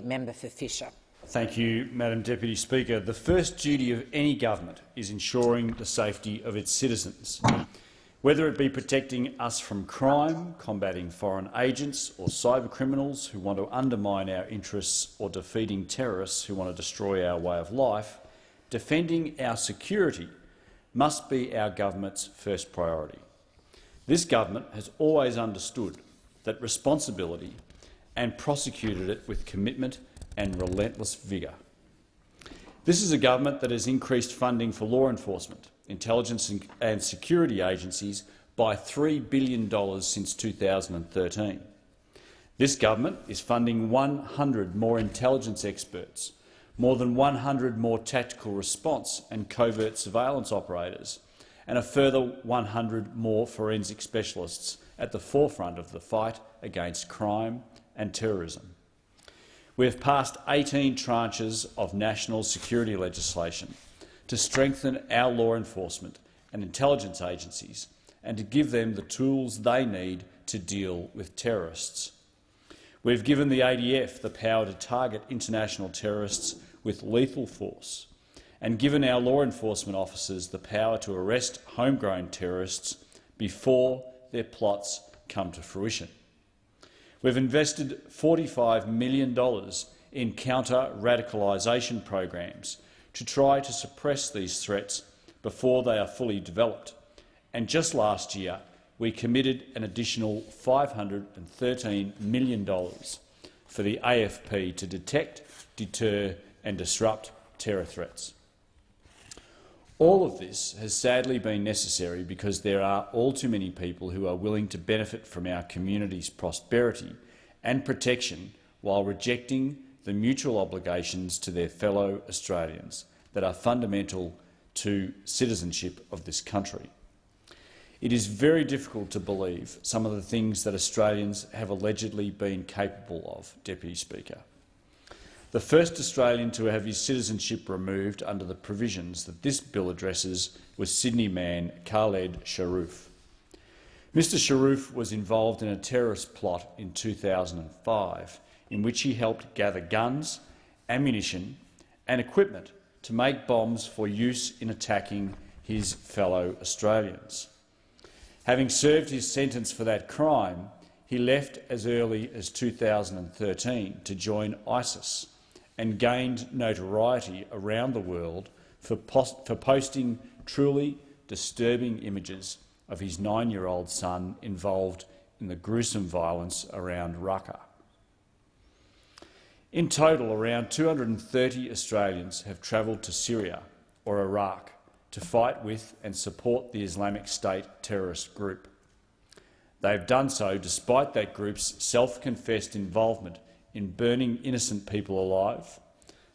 Member for Fisher. Thank you, Madam Deputy Speaker. The first duty of any government is ensuring the safety of its citizens. Whether it be protecting us from crime, combating foreign agents or cyber criminals who want to undermine our interests, or defeating terrorists who want to destroy our way of life, defending our security must be our government's first priority. This government has always understood that responsibility and prosecuted it with commitment and relentless vigour. This is a government that has increased funding for law enforcement, intelligence and security agencies by $3 billion since 2013. This government is funding 100 more intelligence experts, more than 100 more tactical response and covert surveillance operators, and a further 100 more forensic specialists at the forefront of the fight against crime and terrorism. We have passed 18 tranches of national security legislation to strengthen our law enforcement and intelligence agencies and to give them the tools they need to deal with terrorists. We've given the ADF the power to target international terrorists with lethal force and given our law enforcement officers the power to arrest homegrown terrorists before their plots come to fruition. We've invested $45 million in counter-radicalisation programs to try to suppress these threats before they are fully developed, and just last year we committed an additional $513 million for the AFP to detect, deter and disrupt terror threats. All of this has sadly been necessary because there are all too many people who are willing to benefit from our community's prosperity and protection while rejecting the mutual obligations to their fellow Australians that are fundamental to citizenship of this country. It is very difficult to believe some of the things that Australians have allegedly been capable of, Deputy Speaker. The first Australian to have his citizenship removed under the provisions that this bill addresses was Sydney man Khaled Sharoof. Mr Sharoof was involved in a terrorist plot in 2005 in which he helped gather guns, ammunition and equipment to make bombs for use in attacking his fellow Australians. Having served his sentence for that crime, he left as early as 2013 to join ISIS and gained notoriety around the world for posting truly disturbing images of his 9-year-old son involved in the gruesome violence around Raqqa. In total, around 230 Australians have travelled to Syria or Iraq to fight with and support the Islamic State terrorist group. They have done so despite that group's self-confessed involvement in burning innocent people alive,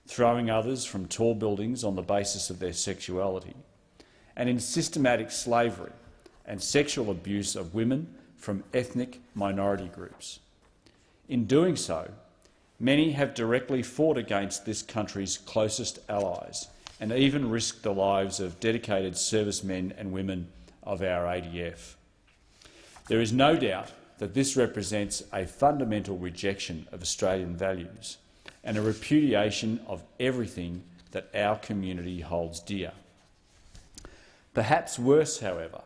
throwing others from tall buildings on the basis of their sexuality, and in systematic slavery and sexual abuse of women from ethnic minority groups. In doing so, many have directly fought against this country's closest allies and even risked the lives of dedicated servicemen and women of our ADF. There is no doubt that this represents a fundamental rejection of Australian values and a repudiation of everything that our community holds dear. Perhaps worse, however,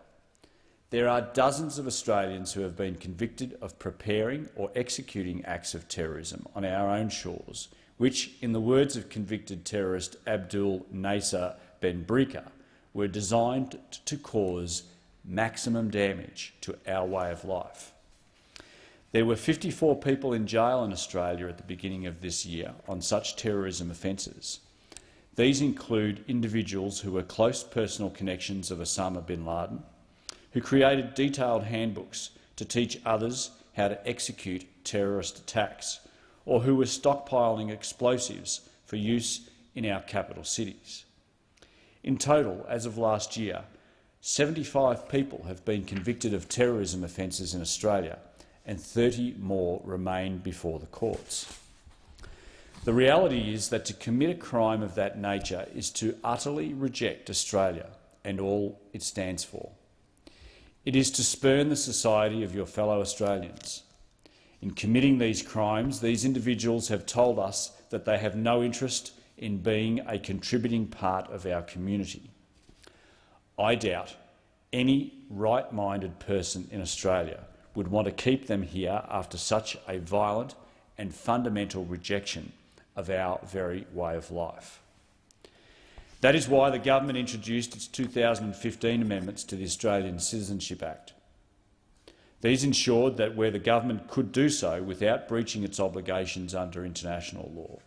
there are dozens of Australians who have been convicted of preparing or executing acts of terrorism on our own shores, which, in the words of convicted terrorist Abdul Nasser Ben Brika, were designed to cause maximum damage to our way of life. There were 54 people in jail in Australia at the beginning of this year on such terrorism offences. These include individuals who were close personal connections of Osama bin Laden, who created detailed handbooks to teach others how to execute terrorist attacks, or who were stockpiling explosives for use in our capital cities. In total, as of last year, 75 people have been convicted of terrorism offences in Australia, and 30 more remain before the courts. The reality is that to commit a crime of that nature is to utterly reject Australia and all it stands for. It is to spurn the society of your fellow Australians. In committing these crimes, these individuals have told us that they have no interest in being a contributing part of our community. I doubt any right-minded person in Australia would want to keep them here after such a violent and fundamental rejection of our very way of life. That is why the government introduced its 2015 amendments to the Australian Citizenship Act. These ensured that where the government could do so without breaching its obligations under international law,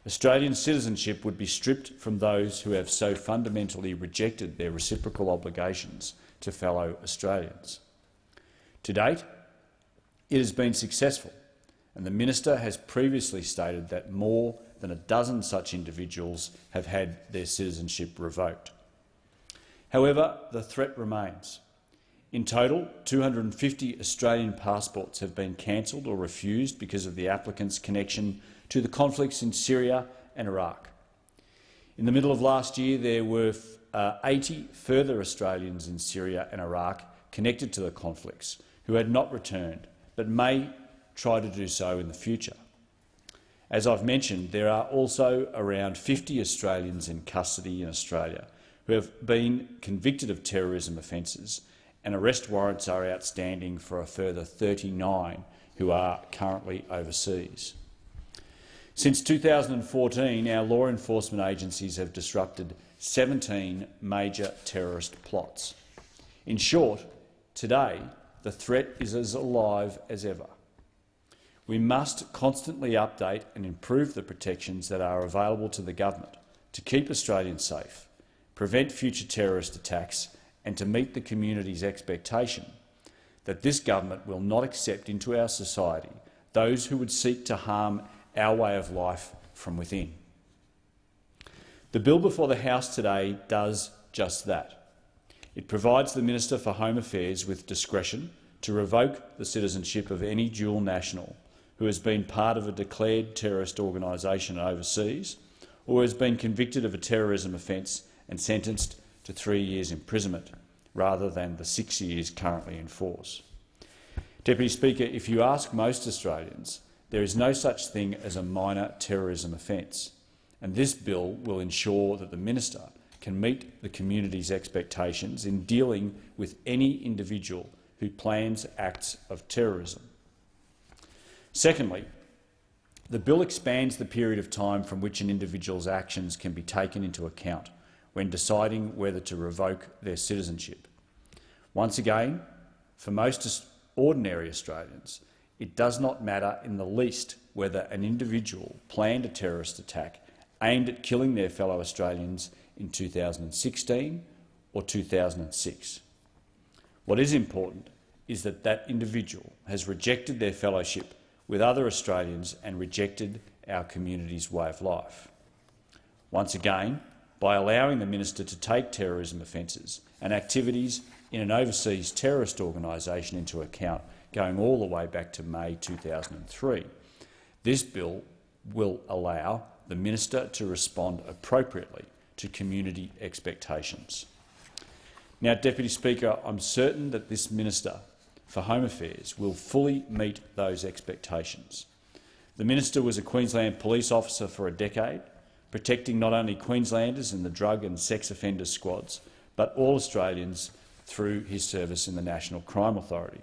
Australian citizenship would be stripped from those who have so fundamentally rejected their reciprocal obligations to fellow Australians. To date, it has been successful, and the Minister has previously stated that more than a dozen such individuals have had their citizenship revoked. However, the threat remains. In total, 250 Australian passports have been cancelled or refused because of the applicant's connection to the conflicts in Syria and Iraq. In the middle of last year, there were 80 further Australians in Syria and Iraq connected to the conflicts who had not returned, but may try to do so in the future. As I've mentioned, there are also around 50 Australians in custody in Australia who have been convicted of terrorism offences, and arrest warrants are outstanding for a further 39 who are currently overseas. Since 2014, our law enforcement agencies have disrupted 17 major terrorist plots. In short, today the threat is as alive as ever. We must constantly update and improve the protections that are available to the government to keep Australians safe, prevent future terrorist attacks, and to meet the community's expectation that this government will not accept into our society those who would seek to harm our way of life from within. The bill before the House today does just that. It provides the Minister for Home Affairs with discretion to revoke the citizenship of any dual national who has been part of a declared terrorist organisation overseas or has been convicted of a terrorism offence and sentenced to 3 years imprisonment, rather than the 6 years currently in force. Deputy Speaker, if you ask most Australians, there is no such thing as a minor terrorism offence, and this bill will ensure that the Minister can meet the community's expectations in dealing with any individual who plans acts of terrorism. Secondly, the bill expands the period of time from which an individual's actions can be taken into account when deciding whether to revoke their citizenship. Once again, for most ordinary Australians, it does not matter in the least whether an individual planned a terrorist attack aimed at killing their fellow Australians in 2016 or 2006. What is important is that that individual has rejected their fellowship with other Australians and rejected our community's way of life. Once again, by allowing the Minister to take terrorism offences and activities in an overseas terrorist organisation into account going all the way back to May 2003, this bill will allow the Minister to respond appropriately to community expectations. Now, Deputy Speaker, I'm certain that this Minister for Home Affairs will fully meet those expectations. The Minister was a Queensland police officer for a decade, protecting not only Queenslanders in the drug and sex offender squads, but all Australians through his service in the National Crime Authority.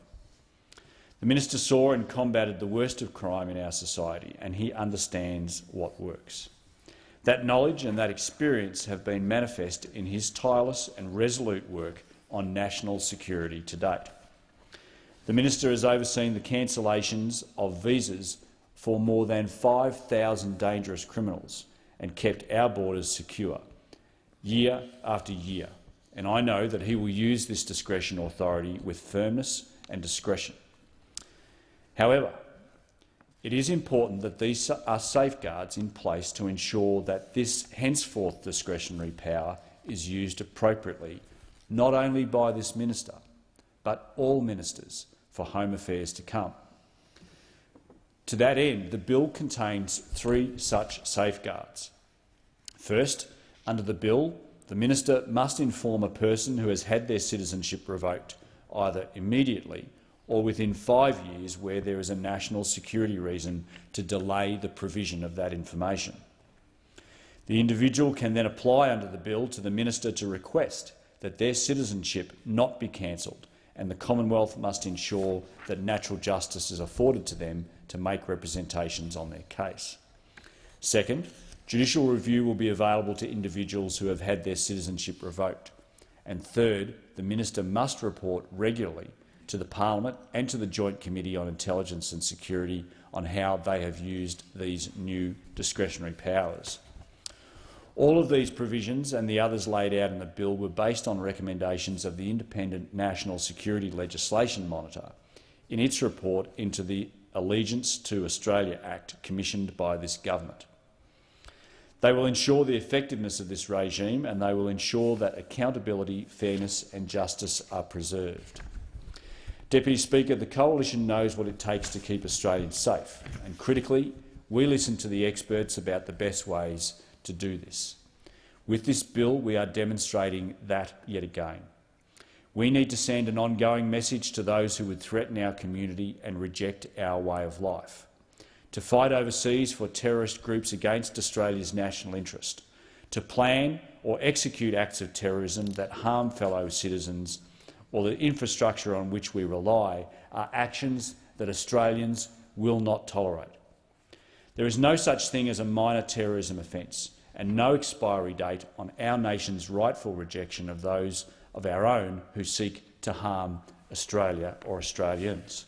The Minister saw and combated the worst of crime in our society, and he understands what works. That knowledge and that experience have been manifest in his tireless and resolute work on national security to date. The Minister has overseen the cancellations of visas for more than 5,000 dangerous criminals and kept our borders secure year after year, and I know that he will use this discretion authority with firmness and discretion. However, it is important that these are safeguards in place to ensure that this henceforth discretionary power is used appropriately, not only by this Minister, but all Ministers for Home Affairs to come. To that end, the bill contains 3 such safeguards. First, under the bill, the Minister must inform a person who has had their citizenship revoked, either immediately or within 5 years where there is a national security reason to delay the provision of that information. The individual can then apply under the bill to the Minister to request that their citizenship not be cancelled, and the Commonwealth must ensure that natural justice is afforded to them to make representations on their case. Second, judicial review will be available to individuals who have had their citizenship revoked. And third, the Minister must report regularly to the Parliament and to the Joint Committee on Intelligence and Security on how they have used these new discretionary powers. All of these provisions and the others laid out in the bill were based on recommendations of the Independent National Security Legislation Monitor in its report into the Allegiance to Australia Act commissioned by this government. They will ensure the effectiveness of this regime, and they will ensure that accountability, fairness and justice are preserved. Deputy Speaker, the Coalition knows what it takes to keep Australians safe, and critically, we listen to the experts about the best ways to do this. With this bill, we are demonstrating that yet again. We need to send an ongoing message to those who would threaten our community and reject our way of life. To fight overseas for terrorist groups against Australia's national interest, to plan or execute acts of terrorism that harm fellow citizens or the infrastructure on which we rely are actions that Australians will not tolerate. There is no such thing as a minor terrorism offence and no expiry date on our nation's rightful rejection of those of our own who seek to harm Australia or Australians.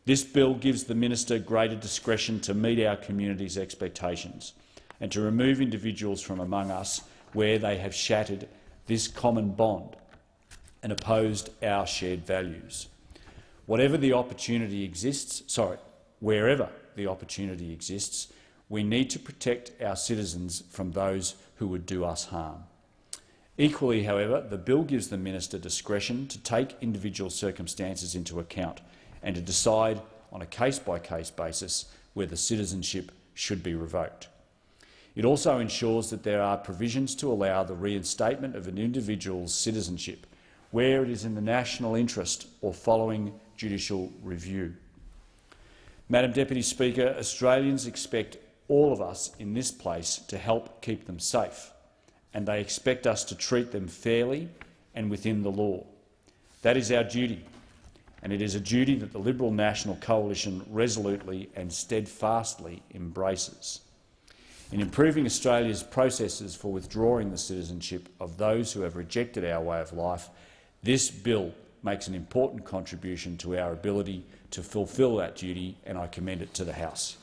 This bill gives the Minister greater discretion to meet our community's expectations and to remove individuals from among us where they have shattered this common bond and opposed our shared values. Wherever the opportunity exists, we need to protect our citizens from those who would do us harm. Equally, however, the bill gives the Minister discretion to take individual circumstances into account and to decide on a case-by-case basis whether citizenship should be revoked. It also ensures that there are provisions to allow the reinstatement of an individual's citizenship where it is in the national interest or following judicial review. Madam Deputy Speaker, Australians expect all of us in this place to help keep them safe, and they expect us to treat them fairly and within the law. That is our duty, and it is a duty that the Liberal National Coalition resolutely and steadfastly embraces. In improving Australia's processes for withdrawing the citizenship of those who have rejected our way of life, this bill makes an important contribution to our ability to fulfil that duty, and I commend it to the House.